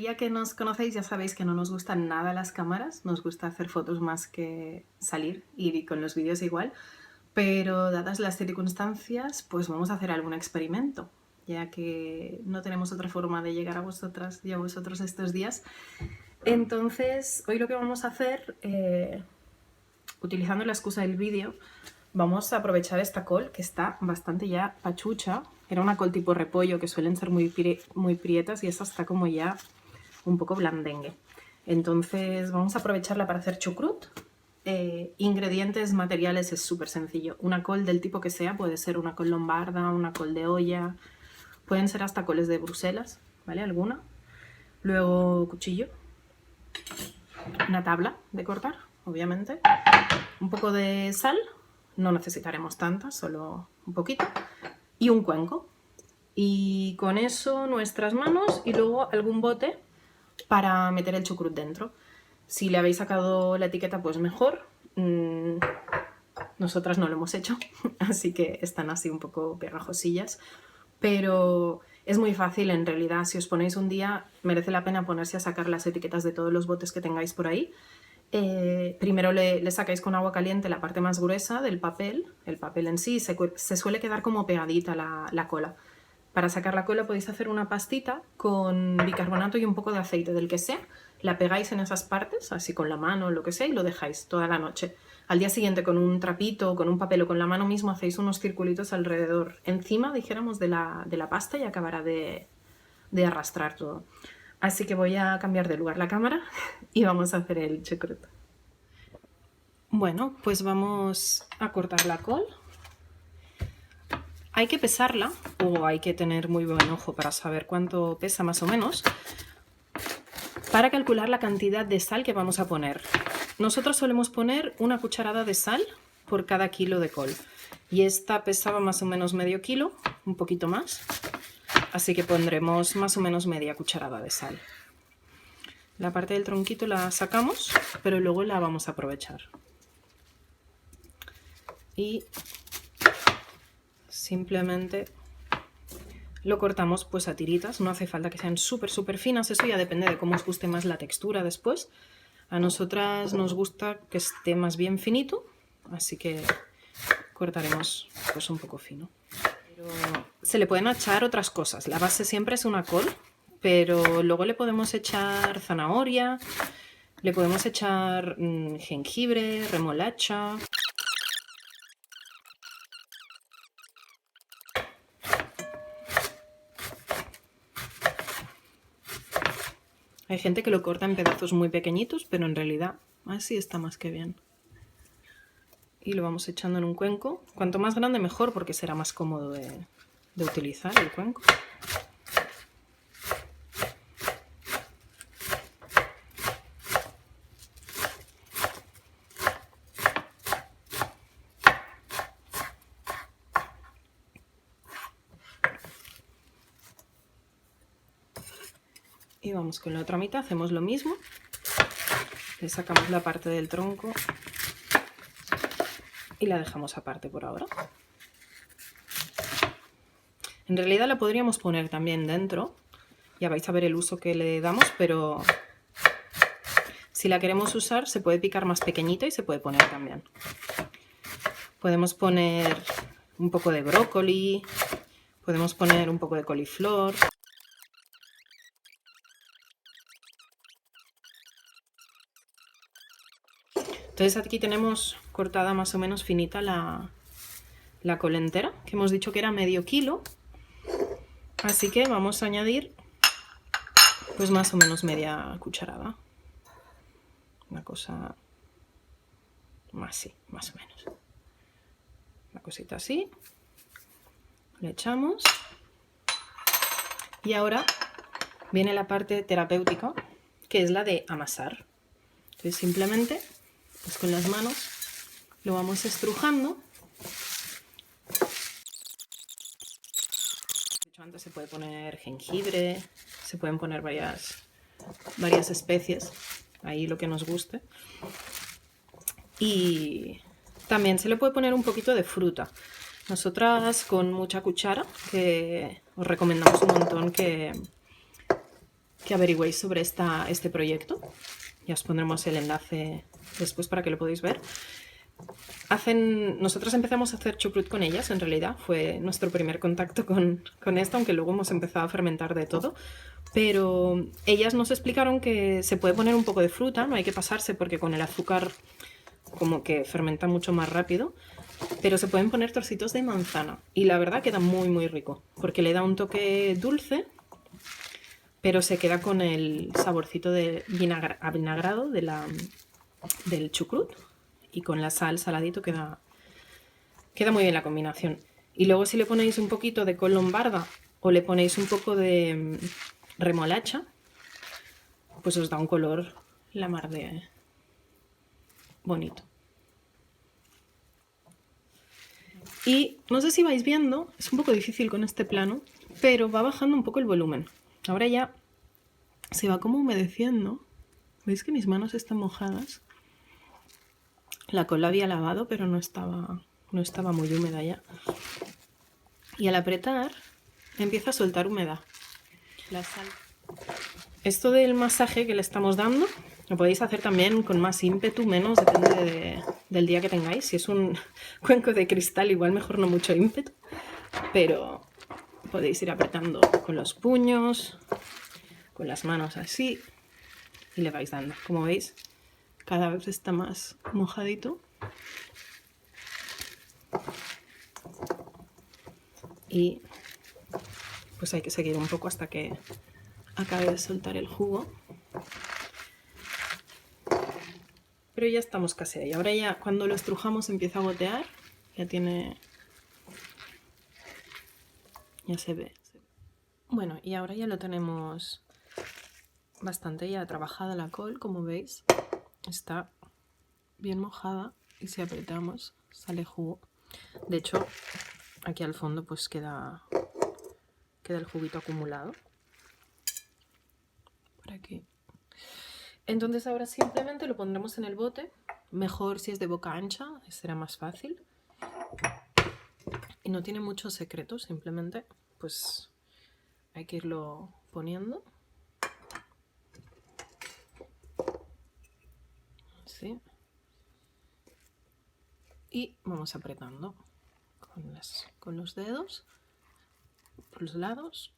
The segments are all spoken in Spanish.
mayoría que nos conocéis ya sabéis que no nos gustan nada las cámaras, nos gusta hacer fotos más que salir y con los vídeos igual, pero dadas las circunstancias, pues vamos a hacer algún experimento, ya que no tenemos otra forma de llegar a vosotras y a vosotros estos días. Entonces, hoy lo que vamos a hacer, utilizando la excusa del vídeo, vamos a aprovechar esta col que está bastante ya pachucha. Era una col tipo repollo que suelen ser muy prietas y esta está como ya un poco blandengue. Entonces vamos a aprovecharla para hacer chucrut. Ingredientes, materiales, es súper sencillo. Una col del tipo que sea, puede ser una col lombarda, una col de olla, pueden ser hasta coles de Bruselas, ¿vale? Alguna. Luego cuchillo, una tabla de cortar, obviamente, un poco de sal, no necesitaremos tanta, solo un poquito, y un cuenco. Y con eso nuestras manos y luego algún bote para meter el chucrut dentro. Si le habéis sacado la etiqueta, pues mejor. Nosotras no lo hemos hecho, así que están así un poco pegajosillas. Pero es muy fácil en realidad. Si os ponéis un día, merece la pena ponerse a sacar las etiquetas de todos los botes que tengáis por ahí. Primero le sacáis con agua caliente la parte más gruesa del papel. El papel en sí se suele quedar como pegadita la cola. Para sacar la cola podéis hacer una pastita con bicarbonato y un poco de aceite del que sea. La pegáis en esas partes, así con la mano o lo que sea, y lo dejáis toda la noche. Al día siguiente con un trapito, con un papel o con la mano mismo hacéis unos circulitos alrededor, encima, dijéramos, de la pasta y acabará de arrastrar todo. Así que voy a cambiar de lugar la cámara y vamos a hacer el chucrut. Bueno, pues vamos a cortar la col. Hay que pesarla, o hay que tener muy buen ojo para saber cuánto pesa más o menos, para calcular la cantidad de sal que vamos a poner. Nosotros solemos poner una cucharada de sal por cada kilo de col. Y esta pesaba más o menos medio kilo, un poquito más. Así que pondremos más o menos media cucharada de sal. La parte del tronquito la sacamos, pero luego la vamos a aprovechar. Y simplemente lo cortamos pues a tiritas, no hace falta que sean súper finas, eso ya depende de cómo os guste más la textura después. A nosotras nos gusta que esté más bien finito, así que cortaremos pues un poco fino. Pero se le pueden echar otras cosas, la base siempre es una col, pero luego le podemos echar zanahoria, le podemos echar jengibre, remolacha. Hay gente que lo corta en pedazos muy pequeñitos, pero en realidad así está más que bien. Y lo vamos echando en un cuenco. Cuanto más grande mejor, porque será más cómodo de utilizar el cuenco. Y vamos con la otra mitad, hacemos lo mismo. Le sacamos la parte del tronco y la dejamos aparte por ahora. En realidad la podríamos poner también dentro, ya vais a ver el uso que le damos, pero si la queremos usar se puede picar más pequeñita y se puede poner también. Podemos poner un poco de brócoli, podemos poner un poco de coliflor. Entonces aquí tenemos cortada más o menos finita la col entera, que hemos dicho que era medio kilo. Así que vamos a añadir pues más o menos media cucharada. Una cosa así, más o menos. Una cosita así. Le echamos. Y ahora viene la parte terapéutica, que es la de amasar. Entonces simplemente pues con las manos lo vamos estrujando. De hecho, antes se puede poner jengibre, se pueden poner varias especies, ahí lo que nos guste. Y también se le puede poner un poquito de fruta. Nosotras con mucha cuchara, que os recomendamos un montón que que averigüéis sobre este proyecto. Ya os pondremos el enlace después para que lo podáis ver. Nosotros empezamos a hacer chucrut con ellas, en realidad. Fue nuestro primer contacto con esto, aunque luego hemos empezado a fermentar de todo. Pero ellas nos explicaron que se puede poner un poco de fruta, no hay que pasarse porque con el azúcar como que fermenta mucho más rápido. Pero se pueden poner trocitos de manzana y la verdad queda muy muy rico porque le da un toque dulce, pero se queda con el saborcito de avinagrado del chucrut y con la sal saladito queda muy bien la combinación. Y luego si le ponéis un poquito de col lombarda o le ponéis un poco de remolacha, pues os da un color la mar de bonito. Y no sé si vais viendo, es un poco difícil con este plano, pero va bajando un poco el volumen. Ahora ya se va como humedeciendo. ¿Veis que mis manos están mojadas? La col la había lavado, pero no estaba muy húmeda ya. Y al apretar, empieza a soltar humedad. La sal. Esto del masaje que le estamos dando, lo podéis hacer también con más ímpetu, menos, depende del día que tengáis. Si es un cuenco de cristal, igual mejor no mucho ímpetu, pero podéis ir apretando con los puños, con las manos así, y le vais dando. Como veis, cada vez está más mojadito. Y pues hay que seguir un poco hasta que acabe de soltar el jugo. Pero ya estamos casi ahí. Ahora ya cuando lo estrujamos empieza a gotear. Ya se ve. Bueno, y ahora ya lo tenemos bastante ya trabajada la col, como veis. Está bien mojada y si apretamos sale jugo. De hecho, aquí al fondo pues queda el juguito acumulado. Por aquí. Entonces ahora simplemente lo pondremos en el bote. Mejor si es de boca ancha, será más fácil. Y no tiene mucho secreto, simplemente pues hay que irlo poniendo. Así. Y vamos apretando con los dedos por los lados.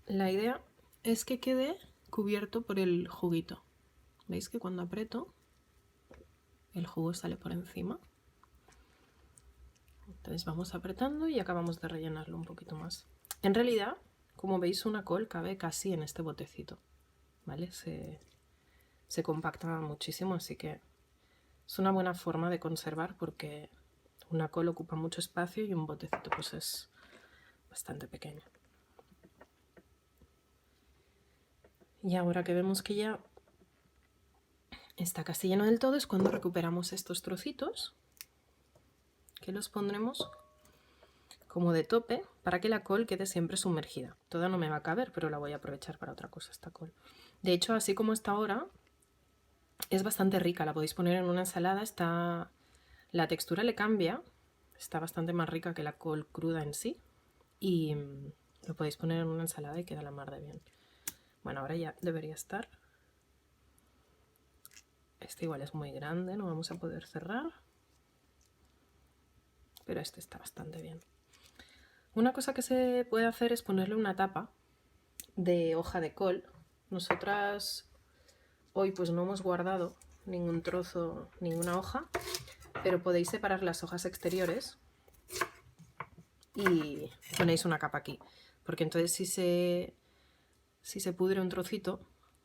La idea es que quede cubierto por el juguito. ¿Veis que cuando aprieto el jugo sale por encima? Entonces vamos apretando y acabamos de rellenarlo un poquito más. En realidad, como veis, una col cabe casi en este botecito, ¿vale? Se compacta muchísimo, así que es una buena forma de conservar porque una col ocupa mucho espacio y un botecito pues es bastante pequeño. Y ahora que vemos que ya está casi lleno del todo es cuando recuperamos estos trocitos, que los pondremos como de tope para que la col quede siempre sumergida. Toda no me va a caber, pero la voy a aprovechar para otra cosa esta col. De hecho, así como está ahora, es bastante rica. La podéis poner en una ensalada. La textura le cambia, está bastante más rica que la col cruda en sí. Y lo podéis poner en una ensalada y queda la mar de bien. Bueno, ahora ya debería estar. Este igual es muy grande, no vamos a poder cerrar. Pero este está bastante bien. Una cosa que se puede hacer es ponerle una tapa de hoja de col. Nosotras hoy pues no hemos guardado ningún trozo, ninguna hoja, pero podéis separar las hojas exteriores y ponéis una capa aquí, porque entonces si se pudre un trocito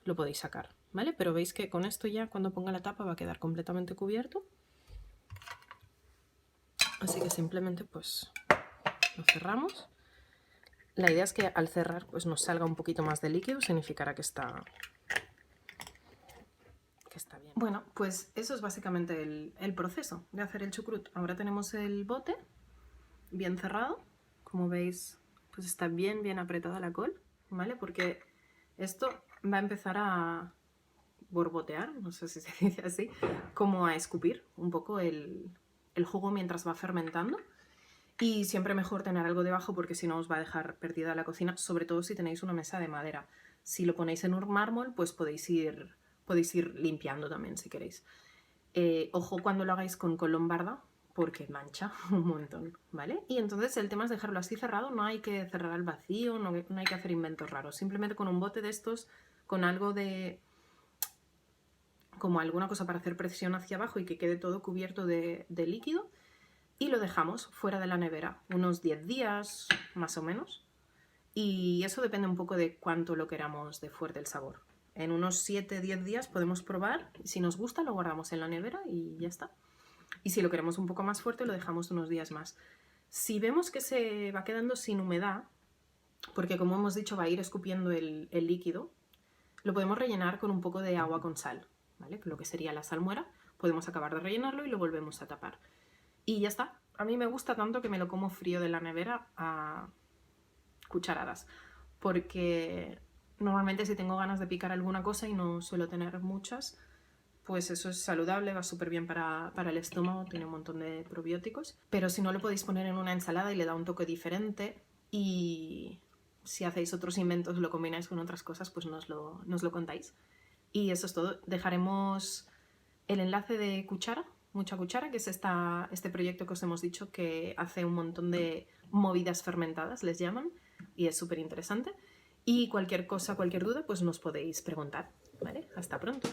lo podéis sacar, ¿vale? Pero veis que con esto ya cuando ponga la tapa va a quedar completamente cubierto. Así que simplemente pues lo cerramos. La idea es que al cerrar pues nos salga un poquito más de líquido, significará que está bien. Bueno, pues eso es básicamente el proceso de hacer el chucrut. Ahora tenemos el bote bien cerrado. Como veis, pues está bien apretada la col, ¿vale? Porque esto va a empezar a borbotear, no sé si se dice así, como a escupir un poco el jugo mientras va fermentando. Y siempre mejor tener algo debajo porque si no os va a dejar perdida la cocina, sobre todo si tenéis una mesa de madera. Si lo ponéis en un mármol, pues podéis ir limpiando también si queréis. Ojo cuando lo hagáis con lombarda, porque mancha un montón, ¿vale? Y entonces el tema es dejarlo así cerrado, no hay que cerrar al vacío, no hay que hacer inventos raros. Simplemente con un bote de estos, con algo de... como alguna cosa para hacer presión hacia abajo y que quede todo cubierto de líquido, y lo dejamos fuera de la nevera unos 10 días más o menos, y eso depende un poco de cuánto lo queramos de fuerte el sabor. En unos 7-10 días podemos probar, si nos gusta lo guardamos en la nevera y ya está. Y si lo queremos un poco más fuerte lo dejamos unos días más. Si vemos que se va quedando sin humedad, porque como hemos dicho va a ir escupiendo el líquido, lo podemos rellenar con un poco de agua con sal, ¿vale? Lo que sería la salmuera. Podemos acabar de rellenarlo y lo volvemos a tapar. Y ya está. A mí me gusta tanto que me lo como frío de la nevera a cucharadas, porque normalmente si tengo ganas de picar alguna cosa y no suelo tener muchas, pues eso es saludable, va súper bien para el estómago, tiene un montón de probióticos. Pero si no, lo podéis poner en una ensalada y le da un toque diferente. Y si hacéis otros inventos, lo combináis con otras cosas, pues nos lo contáis. Y eso es todo. Dejaremos el enlace de Cuchara, Mucha Cuchara, que es este proyecto que os hemos dicho que hace un montón de movidas fermentadas, les llaman, y es súper interesante. Y cualquier cosa, cualquier duda, pues nos podéis preguntar, ¿vale? Hasta pronto.